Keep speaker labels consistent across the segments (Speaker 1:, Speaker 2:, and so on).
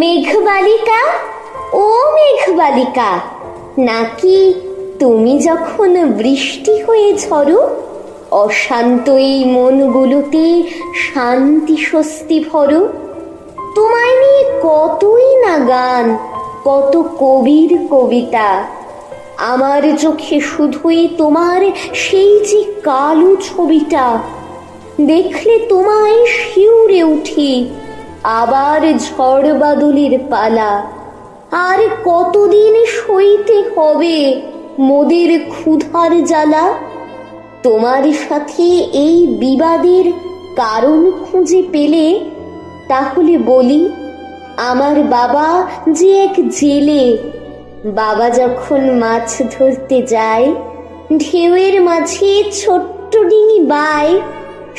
Speaker 1: মেঘবালিকা, ও মেঘবালিকা, নাকি তুমি যখন বৃষ্টি হয়ে ঝরো অশান্ত এই মনগুলোতে শান্তি স্বস্তি ভরো? তোমায় নিয়ে কতই না গান, কত কবির কবিতা। আমার চোখে শুধুই তোমার সেই যে কালো ছবিটা। দেখলে তোমায় শিউরে উঠি, আবার ঝড় বাদলের পালা। আর কতদিন সইতে হবে মোদের ক্ষুধার জ্বালা? তোমার সাথে এই বিবাদের কারণ খুঁজে পেলে তাহলে বলি, আমার বাবা যে এক জেলে। বাবা যখন মাছ ধরতে যায়, ঢেউয়ের মাঝে ছোট্ট ডিঙি বায়,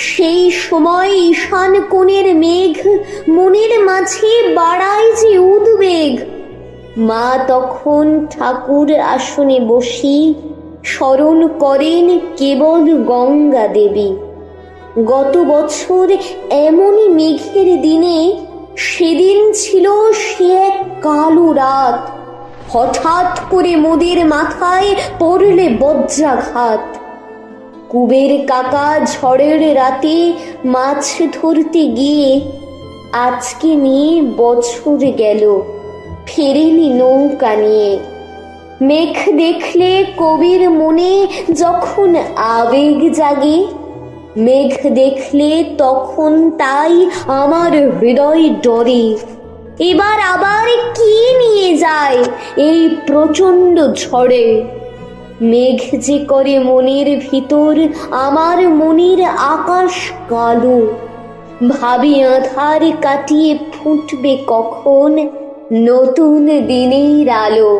Speaker 1: সেই সময় ঈশান কোণের মেঘ মনের মাঝে বাড়ায় যে উদ্বেগ। মা তখন ঠাকুর আসনে বসি স্মরণ করেন কেবল গঙ্গা দেবী। গত বছর এমনই মেঘের দিনে, সেদিন ছিল সে এক কালো রাত। হঠাৎ করে মোদের মাথায় পড়লে বজ্রাঘাত। কুবের কাকা ঝড়ের রাতে মাছ ধরতে গিয়ে আজকে নিয়ে বছর গেল, ফেরেনি নৌকা নিয়ে। মেঘ দেখলে কবির মনে যখন আবেগ জাগে, মেঘ দেখলে তখন তাই আমার হৃদয় ডরে। এবার আবার কি নিয়ে যায় এই প্রচণ্ড ঝড়ে? মেঘ যে করে মনের ভিতর আমার মনের আকাশ কালো। ভাবি আঁধার কাটিয়ে ফুটবে কখন নতুন দিনের আলো।